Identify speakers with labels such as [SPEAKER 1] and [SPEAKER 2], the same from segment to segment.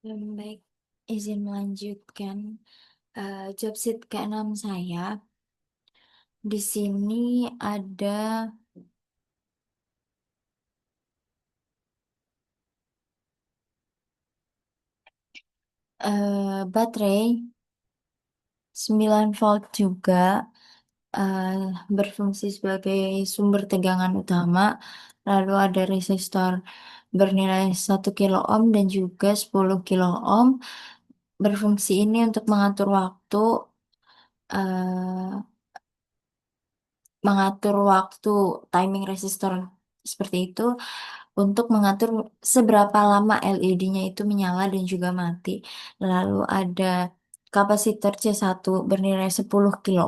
[SPEAKER 1] Baik, izin melanjutkan job sheet ke-6 saya. Di sini ada baterai 9 volt juga, eh, berfungsi sebagai sumber tegangan utama. Lalu ada resistor bernilai 1 kilo ohm dan juga 10 kilo ohm. Berfungsi ini untuk eh, mengatur waktu timing resistor seperti itu, untuk mengatur seberapa lama LED-nya itu menyala dan juga mati. Lalu ada kapasitor C1 bernilai 10 kilo.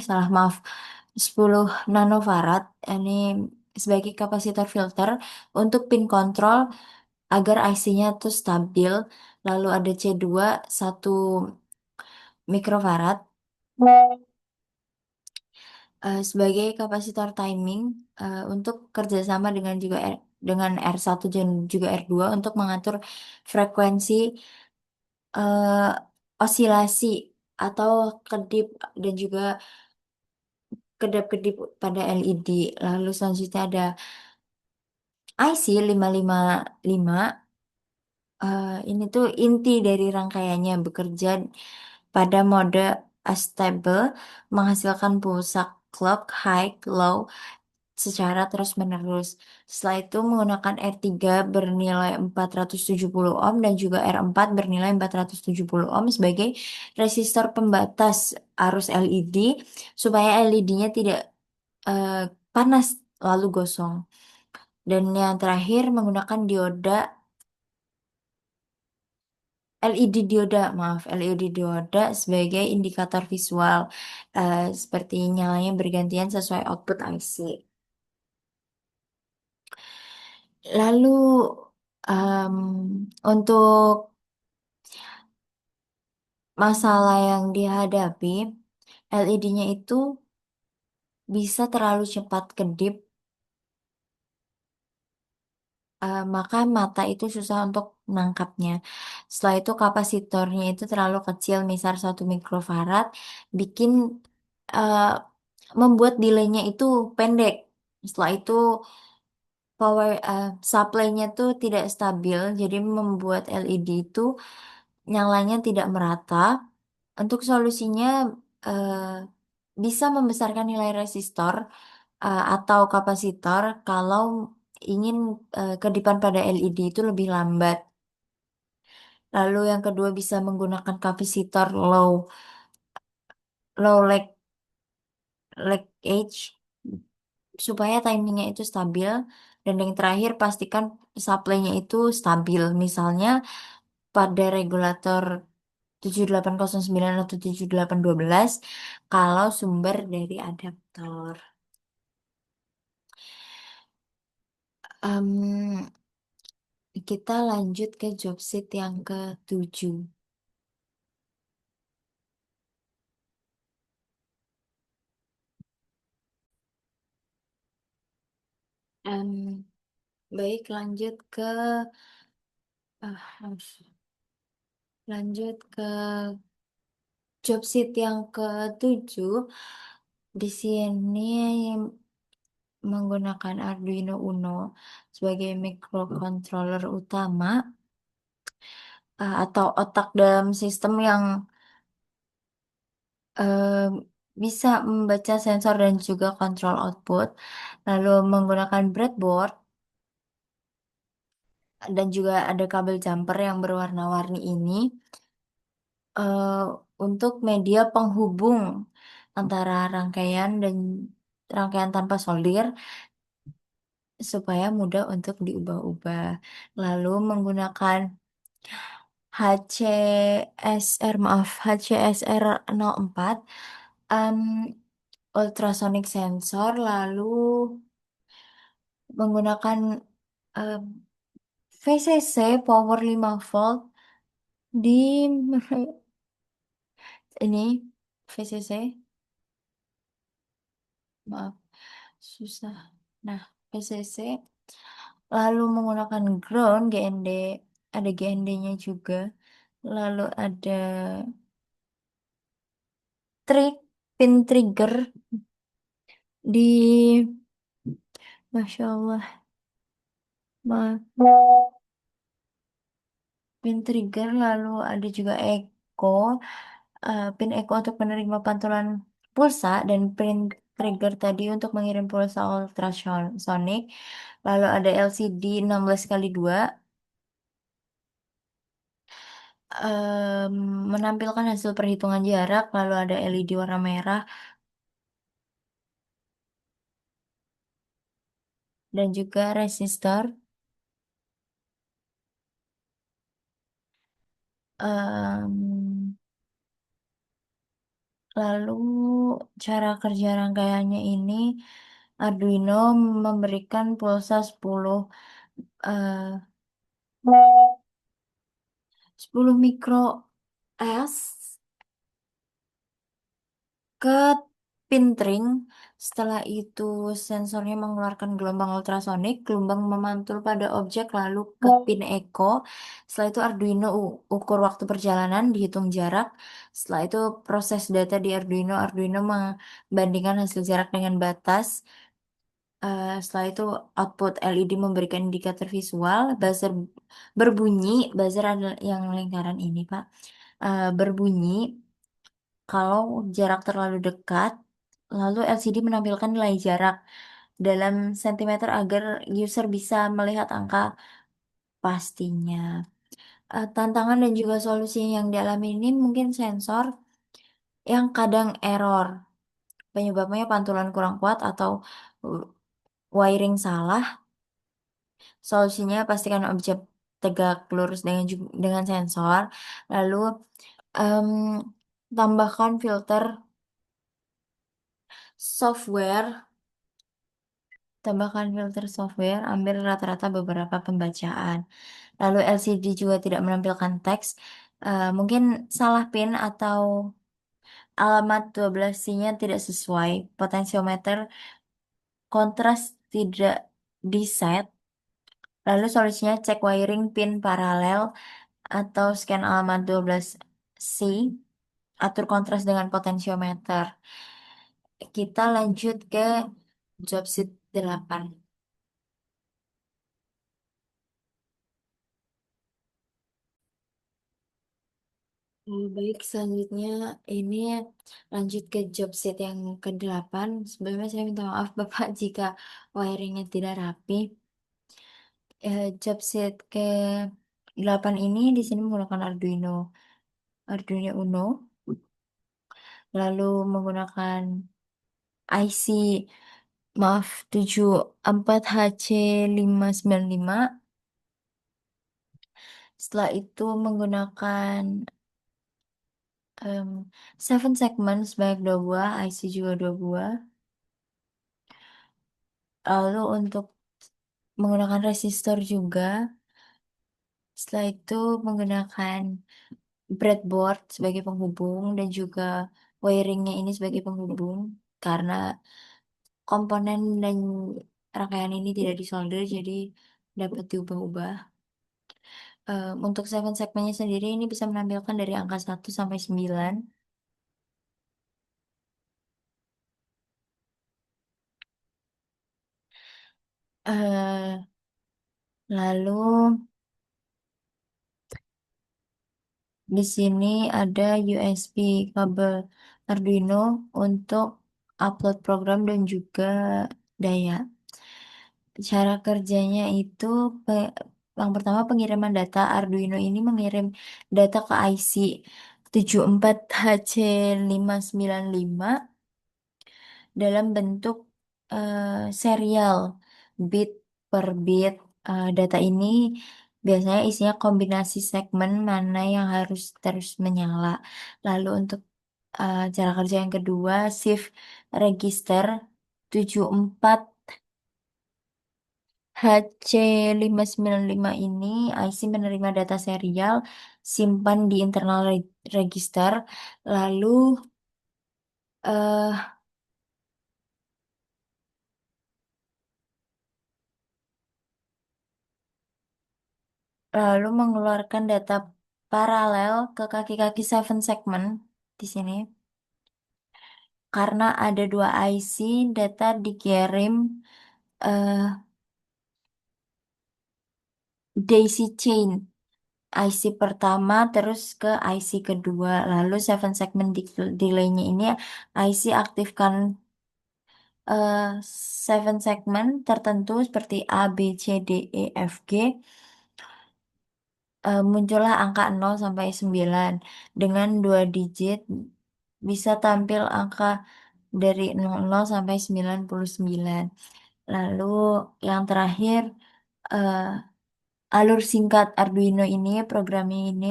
[SPEAKER 1] Salah, maaf. 10 nanofarad. Ini sebagai kapasitor filter untuk pin kontrol agar IC-nya itu stabil. Lalu ada C2 1 mikrofarad sebagai kapasitor timing untuk kerjasama dengan R1 dan juga R2 untuk mengatur frekuensi eh, osilasi atau kedip dan juga kedap-kedip pada LED. Lalu selanjutnya ada IC 555. Ini tuh inti dari rangkaiannya, bekerja pada mode astable, menghasilkan pulsa clock high low secara terus-menerus. Setelah itu menggunakan R3 bernilai 470 ohm dan juga R4 bernilai 470 ohm sebagai resistor pembatas arus LED supaya LED-nya tidak eh, panas lalu gosong. Dan yang terakhir menggunakan LED dioda sebagai indikator visual, seperti nyalanya bergantian sesuai output IC. Lalu untuk masalah yang dihadapi, LED-nya itu bisa terlalu cepat kedip, maka mata itu susah untuk menangkapnya. Setelah itu kapasitornya itu terlalu kecil, misal 1 mikrofarad, bikin eh, membuat delaynya itu pendek. Setelah itu supply-nya tuh tidak stabil, jadi membuat LED itu nyalanya tidak merata. Untuk solusinya eh, bisa membesarkan nilai resistor atau kapasitor kalau ingin kedipan pada LED itu lebih lambat. Lalu yang kedua bisa menggunakan kapasitor low lag edge supaya timingnya itu stabil. Dan yang terakhir pastikan supply-nya itu stabil. Misalnya pada regulator 7809 atau 7812 kalau sumber dari adaptor. Em, kita lanjut ke job sheet yang ke-7. Em, baik, lanjut ke job sheet yang ke-7. Di sini menggunakan Arduino Uno sebagai microcontroller utama, atau otak dalam sistem yang eh, bisa membaca sensor dan juga kontrol output. Lalu menggunakan breadboard dan juga ada kabel jumper yang berwarna-warni ini eh, untuk media penghubung antara rangkaian tanpa solder supaya mudah untuk diubah-ubah. Lalu menggunakan HCSR 04, em, ultrasonic sensor, lalu menggunakan em, VCC power 5 volt di ini VCC, maaf, susah. Nah, VCC lalu menggunakan ground GND ada GND-nya juga. Lalu ada trik pin trigger di, Masya Allah, pin trigger. Lalu ada juga echo, pin echo untuk menerima pantulan pulsa, dan pin trigger tadi untuk mengirim pulsa ultrasonic. Lalu ada LCD 16x2, em, menampilkan hasil perhitungan jarak. Lalu ada LED warna merah dan juga resistor. Em, Lalu cara kerja rangkaiannya ini, Arduino memberikan pulsa 10 mikro S ke pintring. Setelah itu sensornya mengeluarkan gelombang ultrasonik, gelombang memantul pada objek lalu ke pin echo. Setelah itu Arduino ukur waktu perjalanan, dihitung jarak. Setelah itu proses data di Arduino. Arduino membandingkan hasil jarak dengan batas. Setelah itu output LED memberikan indikator visual. Buzzer berbunyi, buzzer adalah yang lingkaran ini, Pak. Berbunyi kalau jarak terlalu dekat, lalu LCD menampilkan nilai jarak dalam sentimeter agar user bisa melihat angka pastinya. Tantangan dan juga solusi yang dialami ini mungkin sensor yang kadang error. Penyebabnya pantulan kurang kuat atau uh, wiring salah. Solusinya pastikan objek tegak lurus dengan sensor. Lalu em, tambahkan filter software. Tambahkan filter software, ambil rata-rata beberapa pembacaan. Lalu LCD juga tidak menampilkan teks. Mungkin salah pin atau alamat 12C-nya tidak sesuai. Potensiometer kontras tidak di-set. Lalu solusinya cek wiring pin paralel atau scan alamat 12C. Atur kontras dengan potensiometer. Kita lanjut ke job sheet 8. Baik, selanjutnya ini lanjut ke job set yang ke-8. Sebelumnya saya minta maaf Bapak jika wiringnya tidak rapi. Job set ke-8 ini di sini menggunakan Arduino Uno, lalu menggunakan IC, maaf, 74HC595. Setelah itu menggunakan em, 7 segment sebanyak 2 buah, IC juga 2 buah. Lalu untuk menggunakan resistor juga. Setelah itu menggunakan breadboard sebagai penghubung dan juga wiringnya ini sebagai penghubung, karena komponen dan rangkaian ini tidak disolder jadi dapat diubah-ubah. Untuk seven segmennya sendiri ini bisa menampilkan dari angka 1 sampai 9. Eh, Lalu di sini ada USB kabel Arduino untuk upload program dan juga daya. Cara kerjanya itu yang pertama pengiriman data. Arduino ini mengirim data ke IC 74HC595 dalam bentuk serial, bit per bit. Data ini biasanya isinya kombinasi segmen mana yang harus terus menyala. Lalu untuk cara kerja yang kedua, shift register 74 HC595 ini IC menerima data serial, simpan di internal register, lalu eh, lalu mengeluarkan data paralel ke kaki-kaki seven segment di sini. Karena ada dua IC, data dikirim eh, daisy chain. IC pertama terus ke IC kedua. Lalu seven segment delaynya ini IC aktifkan eh, seven segment tertentu seperti A, B, C, D, E, F, G. Muncullah angka 0 sampai 9 dengan dua digit bisa tampil angka dari 00 sampai 99. Lalu yang terakhir eh, alur singkat Arduino ini, programnya ini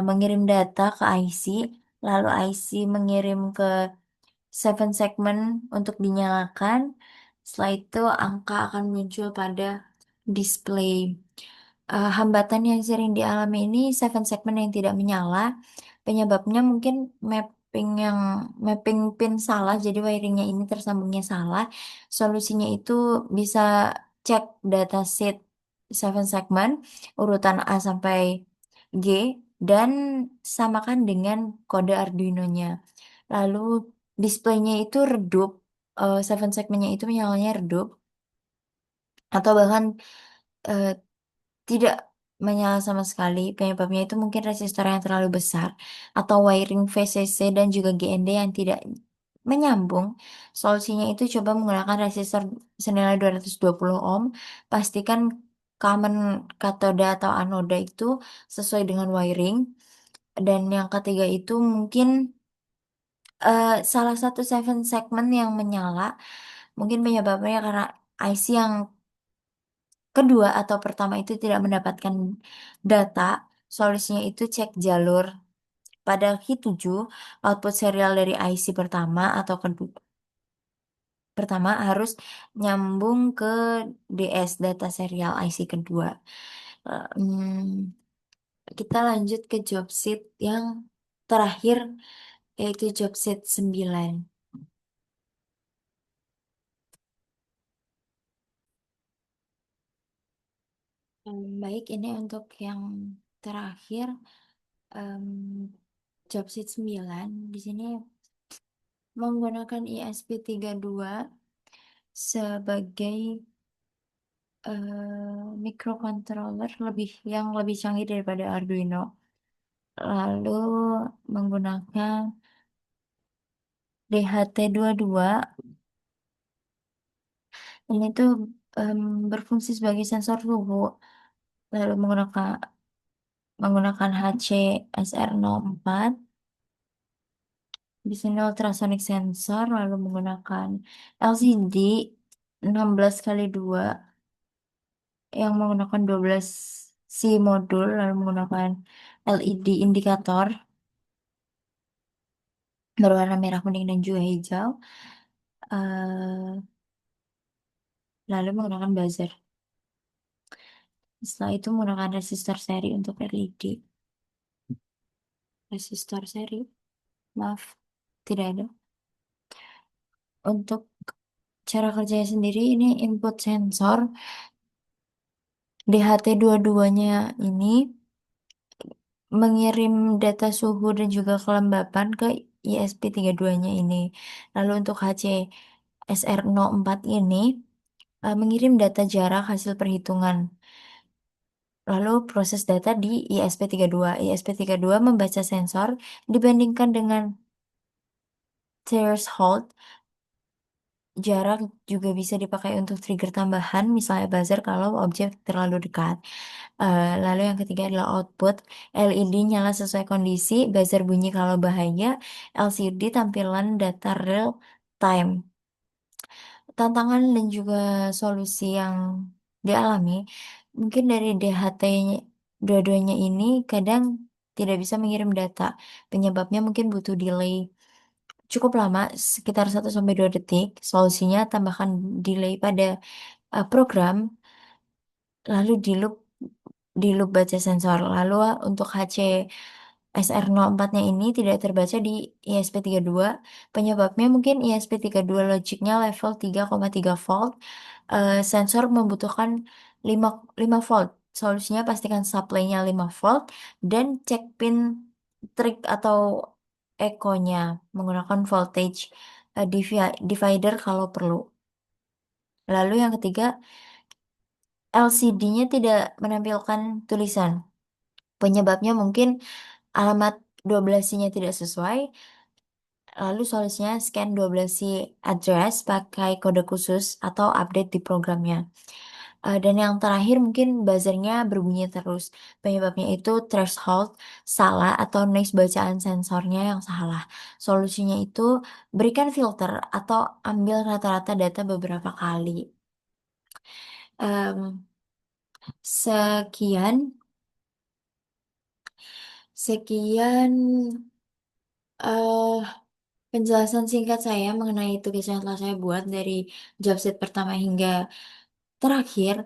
[SPEAKER 1] mengirim data ke IC, lalu IC mengirim ke seven segment untuk dinyalakan. Setelah itu angka akan muncul pada display. Hambatan yang sering dialami ini seven segment yang tidak menyala. Penyebabnya mungkin mapping pin salah, jadi wiringnya ini tersambungnya salah. Solusinya itu bisa cek datasheet seven segment urutan A sampai G dan samakan dengan kode Arduino-nya. Lalu displaynya itu redup, seven segmentnya itu menyalanya redup atau bahkan eh, tidak menyala sama sekali. Penyebabnya itu mungkin resistor yang terlalu besar atau wiring VCC dan juga GND yang tidak menyambung. Solusinya itu coba menggunakan resistor senilai 220 ohm. Pastikan common katoda atau anoda itu sesuai dengan wiring. Dan yang ketiga itu mungkin salah satu seven segment yang menyala. Mungkin penyebabnya karena IC yang kedua atau pertama itu tidak mendapatkan data. Solusinya itu cek jalur. Pada Q7, output serial dari IC pertama atau kedua pertama harus nyambung ke DS data serial IC kedua. Kita lanjut ke job sheet yang terakhir yaitu job sheet 9. Baik, ini untuk yang terakhir em, job sheet 9. Di sini menggunakan ISP32 sebagai microcontroller yang lebih canggih daripada Arduino. Lalu menggunakan DHT22 ini tuh em, berfungsi sebagai sensor suhu. Lalu menggunakan HC SR04 di sini ultrasonic sensor, lalu menggunakan LCD 16 kali 2 yang menggunakan 12 C modul, lalu menggunakan LED indikator berwarna merah, kuning, dan juga hijau. eh Lalu menggunakan buzzer. Setelah itu menggunakan resistor seri untuk LED. Resistor seri, maaf, tidak ada. Untuk cara kerjanya sendiri, ini input sensor DHT22-nya ini mengirim data suhu dan juga kelembapan ke ISP32-nya ini. Lalu untuk HCSR04 ini mengirim data jarak hasil perhitungan. Lalu proses data di ISP32. ISP32 membaca sensor dibandingkan dengan threshold. Jarak juga bisa dipakai untuk trigger tambahan, misalnya buzzer kalau objek terlalu dekat. Lalu yang ketiga adalah output. LED nyala sesuai kondisi, buzzer bunyi kalau bahaya, LCD tampilan data real time. Tantangan dan juga solusi yang dialami, mungkin dari DHT dua-duanya ini kadang tidak bisa mengirim data. Penyebabnya mungkin butuh delay cukup lama, sekitar 1 sampai 2 detik. Solusinya tambahkan delay pada program, lalu di loop baca sensor. Lalu untuk HC SR04-nya ini tidak terbaca di ISP32. Penyebabnya mungkin ISP32 logiknya level 3,3 volt. Sensor membutuhkan 5 volt Solusinya pastikan supply-nya 5 volt dan cek pin trik atau ekonya menggunakan voltage divider kalau perlu. Lalu yang ketiga, LCD-nya tidak menampilkan tulisan. Penyebabnya mungkin alamat 12C-nya tidak sesuai. Lalu solusinya scan 12C address pakai kode khusus atau update di programnya. Dan yang terakhir mungkin buzzernya berbunyi terus. Penyebabnya itu threshold salah atau noise bacaan sensornya yang salah. Solusinya itu berikan filter atau ambil rata-rata data beberapa kali. Em, sekian, sekian eh penjelasan singkat saya mengenai tugas yang telah saya buat dari job set pertama hingga terakhir.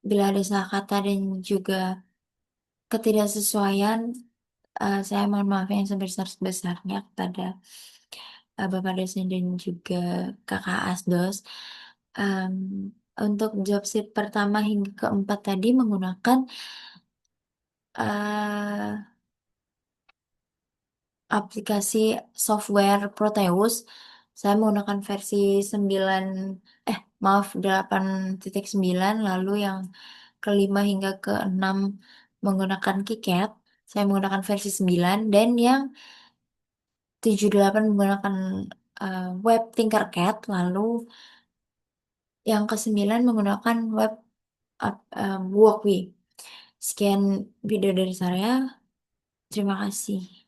[SPEAKER 1] Bila ada salah kata dan juga ketidaksesuaian, saya mohon maaf yang sebesar-besarnya kepada Bapak dosen dan juga Kakak Asdos. Em, untuk job sheet pertama hingga keempat tadi menggunakan eh, aplikasi software Proteus. Saya menggunakan versi 9, maaf 8.9, lalu yang kelima hingga keenam menggunakan KiCad. Saya menggunakan versi 9 dan yang 78 menggunakan web Tinkercad, lalu yang ke-9 menggunakan web Walkme. Sekian video dari saya. Terima kasih.